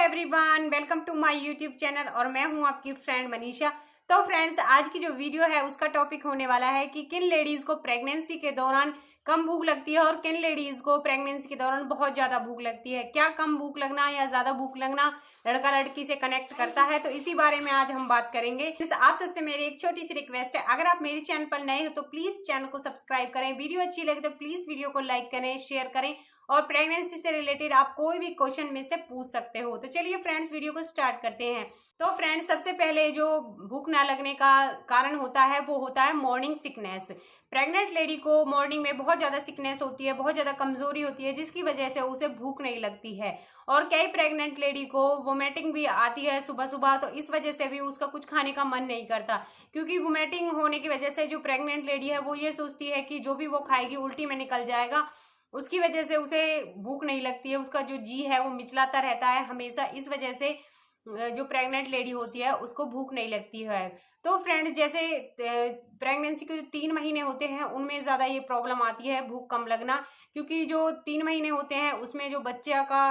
Everyone, welcome to my YouTube channel और मैं हूं आपकी फ्रेंड मनीषा। तो फ्रेंड्स, आज की जो वीडियो है उसका टॉपिक होने वाला है कि किन लेडीज को प्रेगनेंसी के दौरान कम भूख लगती है और किन लेडीज को प्रेगनेंसी के दौरान बहुत ज्यादा भूख लगती है। क्या कम भूख लगना या ज्यादा भूख लगना लड़का लड़की से कनेक्ट करता है, तो इसी बारे में आज हम बात करेंगे। आप सबसे मेरी एक छोटी सी रिक्वेस्ट है, अगर आप मेरे चैनल पर नए हो तो प्लीज चैनल को सब्सक्राइब करें, वीडियो अच्छी लगे तो प्लीज वीडियो को लाइक करें, शेयर करें और प्रेगनेंसी से रिलेटेड आप कोई भी क्वेश्चन में से पूछ सकते हो। तो चलिए फ्रेंड्स, वीडियो को स्टार्ट करते हैं। तो फ्रेंड्स, सबसे पहले जो भूख ना लगने का कारण होता है वो होता है मॉर्निंग सिकनेस। प्रेग्नेंट लेडी को मॉर्निंग में बहुत ज्यादा सिकनेस होती है, बहुत ज्यादा कमजोरी होती है, जिसकी वजह से उसे भूख नहीं लगती है। और कई प्रेग्नेंट लेडी को वोमिटिंग भी आती है सुबह सुबह, तो इस वजह से भी उसका कुछ खाने का मन नहीं करता, क्योंकि वोमिटिंग होने की वजह से जो प्रेग्नेंट लेडी है वो ये सोचती है कि जो भी वो खाएगी उल्टी में निकल जाएगा, उसकी वजह से उसे भूख नहीं लगती है, उसका जो जी है वो मिचलाता रहता है हमेशा। इस वजह से जो प्रेग्नेंट लेडी होती है उसको भूख नहीं लगती है। तो फ्रेंड, जैसे प्रेगनेंसी के जो 3 महीने होते हैं उनमें ज़्यादा ये प्रॉब्लम आती है भूख कम लगना, क्योंकि जो 3 महीने होते हैं उसमें जो बच्चे का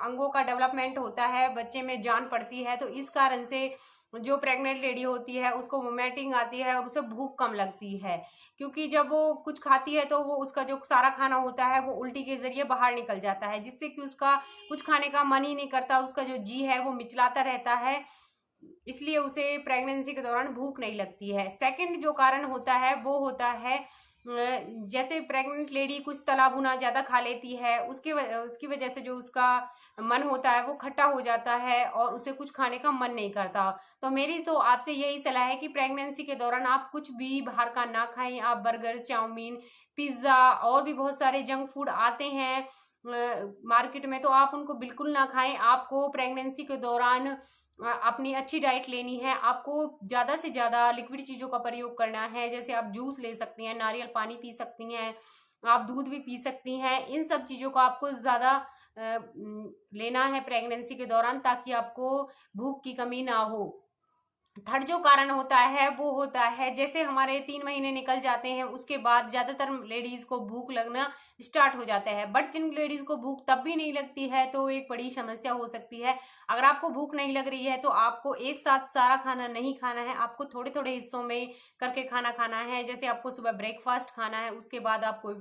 अंगों का डेवलपमेंट होता है, बच्चे में जान पड़ती है, तो इस कारण से जो प्रेग्नेंट लेडी होती है उसको वोमिटिंग आती है और उसे भूख कम लगती है, क्योंकि जब वो कुछ खाती है तो वो उसका जो सारा खाना होता है वो उल्टी के जरिए बाहर निकल जाता है, जिससे कि उसका कुछ खाने का मन ही नहीं करता, उसका जो जी है वो मिचलाता रहता है, इसलिए उसे प्रेगनेंसी के दौरान भूख नहीं लगती है। सेकंड जो कारण होता है वो होता है जैसे प्रेग्नेंट लेडी कुछ तला भुना ज़्यादा खा लेती है, उसकी वजह से जो उसका मन होता है वो खट्टा हो जाता है और उसे कुछ खाने का मन नहीं करता। तो मेरी तो आपसे यही सलाह है कि प्रेगनेंसी के दौरान आप कुछ भी बाहर का ना खाएं। आप बर्गर, चाउमीन, पिज़्ज़ा और भी बहुत सारे जंक फूड आते हैं मार्केट में, तो आप उनको बिल्कुल ना खाएं। आपको प्रेगनेंसी के दौरान अपनी अच्छी डाइट लेनी है, आपको ज़्यादा से ज़्यादा लिक्विड चीज़ों का प्रयोग करना है, जैसे आप जूस ले सकती हैं, नारियल पानी पी सकती हैं, आप दूध भी पी सकती हैं। इन सब चीज़ों को आपको ज़्यादा लेना है प्रेगनेंसी के दौरान, ताकि आपको भूख की कमी ना हो। थर्ड जो कारण होता है वो होता है जैसे हमारे 3 महीने निकल जाते हैं उसके बाद ज़्यादातर लेडीज़ को भूख लगना स्टार्ट हो जाता है, बट जिन लेडीज़ को भूख तब भी नहीं लगती है तो एक बड़ी समस्या हो सकती है। अगर आपको भूख नहीं लग रही है तो आपको एक साथ सारा खाना नहीं खाना है, आपको थोड़े थोड़े हिस्सों में करके खाना खाना है। जैसे आपको सुबह ब्रेकफास्ट खाना है, उसके बाद आप कोई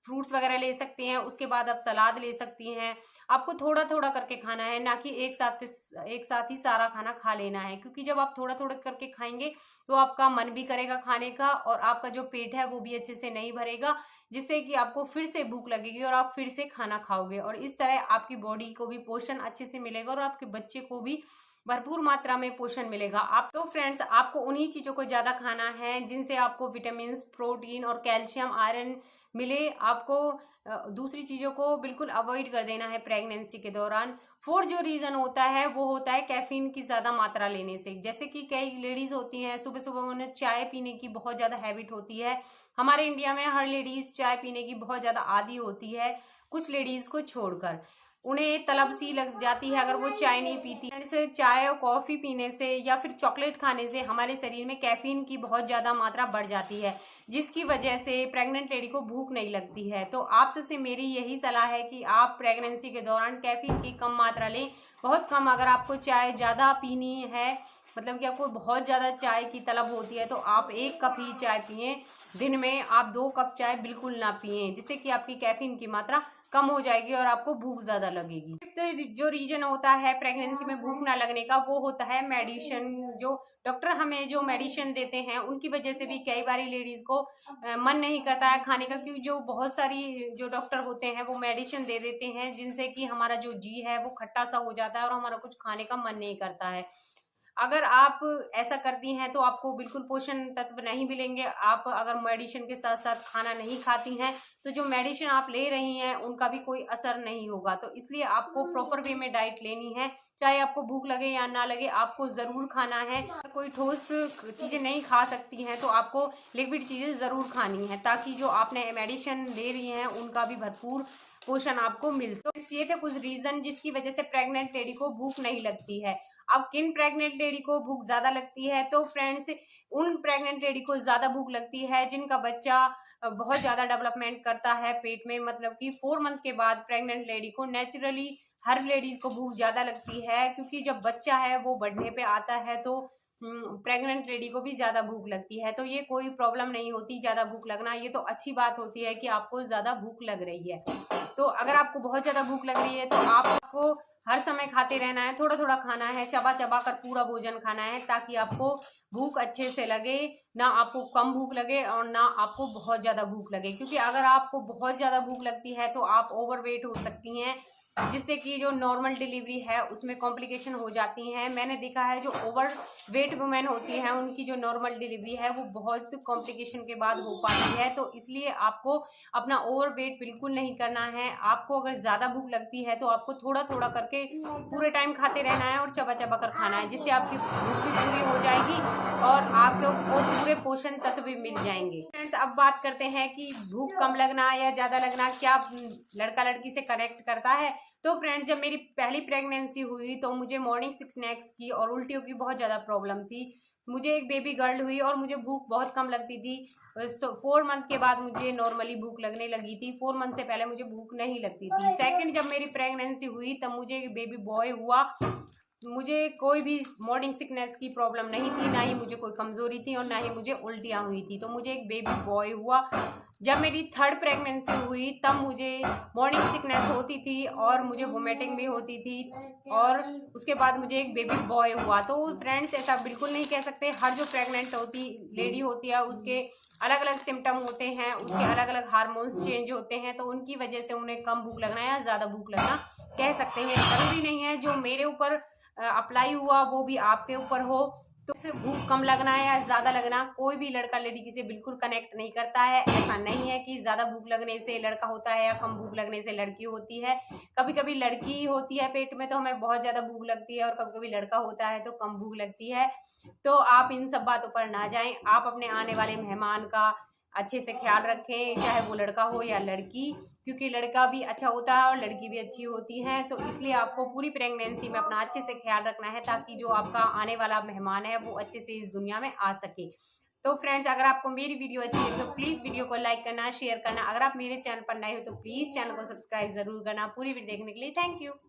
फ्रूट्स वगैरह ले सकती हैं, उसके बाद आप सलाद ले सकती हैं। आपको थोड़ा थोड़ा करके खाना है, ना कि एक साथ ही सारा खाना खा लेना है, क्योंकि जब आप थोड़ा थोड़ा करके खाएंगे तो आपका मन भी करेगा खाने का और आपका जो पेट है वो भी अच्छे से नहीं भरेगा, जिससे कि आपको फिर से भूख लगेगी और आप फिर से खाना खाओगे, और इस तरह आपकी बॉडी को भी पोषण अच्छे से मिलेगा और आपके बच्चे को भी भरपूर मात्रा में पोषण मिलेगा। आप तो फ्रेंड्स, आपको उन्हीं चीज़ों को ज़्यादा खाना है जिनसे आपको विटामिन, प्रोटीन और कैल्शियम, आयरन मिले। आपको दूसरी चीज़ों को बिल्कुल अवॉइड कर देना है प्रेगनेंसी के दौरान। फोर्थ जो रीज़न होता है वो होता है कैफीन की ज़्यादा मात्रा लेने से। जैसे कि कई लेडीज़ होती हैं सुबह सुबह उन्हें चाय पीने की बहुत ज़्यादा हैबिट होती है। हमारे इंडिया में हर लेडीज़ चाय पीने की बहुत ज़्यादा आदी होती है, कुछ लेडीज़ को छोड़कर। उन्हें तलब सी लग जाती है अगर वो चाय नहीं पीती। से चाय और कॉफ़ी पीने से या फिर चॉकलेट खाने से हमारे शरीर में कैफीन की बहुत ज़्यादा मात्रा बढ़ जाती है, जिसकी वजह से प्रेग्नेंट लेडी को भूख नहीं लगती है। तो आप सबसे मेरी यही सलाह है कि आप प्रेगनेंसी के दौरान कैफीन की कम मात्रा लें, बहुत कम। अगर आपको चाय ज़्यादा पीनी है, मतलब कि आपको बहुत ज़्यादा चाय की तलब होती है, तो आप 1 कप ही चाय पिएं दिन में। आप 2 कप चाय बिल्कुल ना पिएं, जिससे कि आपकी कैफीन की मात्रा कम हो जाएगी और आपको भूख ज़्यादा लगेगी। तो जो रीज़न होता है प्रेगनेंसी में भूख ना लगने का वो होता है मेडिसिन। जो डॉक्टर हमें जो मेडिसिन देते हैं उनकी वजह से भी कई बारी लेडीज़ को मन नहीं करता है खाने का, क्योंकि जो बहुत सारी जो डॉक्टर होते हैं वो मेडिसिन दे देते हैं जिनसे कि हमारा जो जी है वो खट्टा सा हो जाता है और हमारा कुछ खाने का मन नहीं करता है। अगर आप ऐसा करती हैं तो आपको बिल्कुल पोषण तत्व नहीं मिलेंगे। आप अगर मेडिसिन के साथ साथ खाना नहीं खाती हैं तो जो मेडिसिन आप ले रही हैं उनका भी कोई असर नहीं होगा। तो इसलिए आपको प्रॉपर वे में डाइट लेनी है, चाहे आपको भूख लगे या ना लगे, आपको ज़रूर खाना है। कोई ठोस चीज़ें नहीं खा सकती हैं तो आपको लिक्विड चीज़ें ज़रूर खानी है, ताकि जो आपने मेडिसिन ले रही हैं उनका भी भरपूर पोषण आपको मिल सके। तो ये थे कुछ रीज़न जिसकी वजह से प्रेग्नेंट लेडी को भूख नहीं लगती है। अब किन प्रेग्नेंट लेडी को भूख ज़्यादा लगती है, तो फ्रेंड्स उन प्रेग्नेंट लेडी को ज़्यादा भूख लगती है जिनका बच्चा बहुत ज़्यादा डेवलपमेंट करता है पेट में। मतलब कि 4 मंथ के बाद प्रेग्नेंट लेडी को नेचुरली हर लेडीज़ को भूख ज़्यादा लगती है, क्योंकि जब बच्चा है वो बढ़ने पे आता है तो प्रेग्नेंट लेडी को भी ज़्यादा भूख लगती है। तो ये कोई प्रॉब्लम नहीं होती ज़्यादा भूख लगना, ये तो अच्छी बात होती है कि आपको ज़्यादा भूख लग रही है। तो अगर आपको बहुत ज़्यादा भूख लग रही है तो आपको हर समय खाते रहना है, थोड़ा थोड़ा खाना है, चबा चबा कर पूरा भोजन खाना है, ताकि आपको भूख अच्छे से लगे, ना आपको कम भूख लगे और ना आपको बहुत ज़्यादा भूख लगे। क्योंकि अगर आपको बहुत ज़्यादा भूख लगती है तो आप ओवरवेट हो सकती हैं, जिससे कि जो नॉर्मल डिलीवरी है उसमें कॉम्प्लिकेशन हो जाती हैं। मैंने देखा है जो ओवर वेट वुमेन होती हैं उनकी जो नॉर्मल डिलीवरी है वो बहुत से कॉम्प्लिकेशन के बाद हो पाती है। तो इसलिए आपको अपना ओवर वेट बिल्कुल नहीं करना है। आपको अगर ज़्यादा भूख लगती है तो आपको थोड़ा थोड़ा करके पूरे टाइम खाते रहना है और चबा चबा कर खाना है, जिससे आपकी भूख भी पूरी हो जाएगी और आपको पूरे पोषण तत्व भी मिल जाएंगे। फ्रेंड्स, अब बात करते हैं कि भूख कम लगना या ज़्यादा लगना क्या लड़का लड़की से कनेक्ट करता है। तो फ्रेंड्स, जब मेरी पहली प्रेगनेंसी हुई तो मुझे मॉर्निंग सिकनेस की और उल्टियों की बहुत ज़्यादा प्रॉब्लम थी। मुझे एक बेबी गर्ल हुई और मुझे भूख बहुत कम लगती थी। 4 मंथ के बाद मुझे नॉर्मली भूख लगने लगी थी। 4 मंथ से पहले मुझे भूख नहीं लगती थी। सेकंड, जब मेरी प्रेगनेंसी हुई तब मुझे एक बेबी बॉय हुआ। मुझे कोई भी मॉर्निंग सिकनेस की प्रॉब्लम नहीं थी, ना ही मुझे कोई कमज़ोरी थी और ना ही मुझे उल्टियाँ हुई थी। तो मुझे एक बेबी बॉय हुआ। जब मेरी थर्ड प्रेगनेंसी हुई तब मुझे मॉर्निंग सिकनेस होती थी और मुझे वोमिटिंग भी होती थी, और उसके बाद मुझे एक बेबी बॉय हुआ। तो फ्रेंड्स, ऐसा बिल्कुल नहीं कह सकते। हर जो प्रेग्नेंट लेडी होती है उसके अलग अलग सिम्टम होते हैं, उसके अलग अलग हार्मोन्स चेंज होते हैं, तो उनकी वजह से उन्हें कम भूख लगना या ज़्यादा भूख लगना कह सकते हैं। ज़रूरी नहीं है जो मेरे ऊपर अप्लाई हुआ वो भी आपके ऊपर हो। तो इससे भूख कम लगना या ज़्यादा लगना कोई भी लड़का लड़की से बिल्कुल कनेक्ट नहीं करता है। ऐसा नहीं है कि ज़्यादा भूख लगने से लड़का होता है या कम भूख लगने से लड़की होती है। कभी कभी लड़की होती है पेट में तो हमें बहुत ज़्यादा भूख लगती है, और कभी कभी लड़का होता है तो कम भूख लगती है। तो आप इन सब बातों पर ना जाएं। आप अपने आने वाले मेहमान का अच्छे से ख्याल रखें, चाहे वो लड़का हो या लड़की, क्योंकि लड़का भी अच्छा होता है और लड़की भी अच्छी होती है। तो इसलिए आपको पूरी प्रेगनेंसी में अपना अच्छे से ख्याल रखना है, ताकि जो आपका आने वाला मेहमान है वो अच्छे से इस दुनिया में आ सके। तो फ्रेंड्स, अगर आपको मेरी वीडियो अच्छी लगी तो प्लीज़ वीडियो को लाइक करना, शेयर करना। अगर आप मेरे चैनल पर नए हो तो प्लीज़ चैनल को सब्सक्राइब ज़रूर करना। पूरी वीडियो देखने के लिए थैंक यू।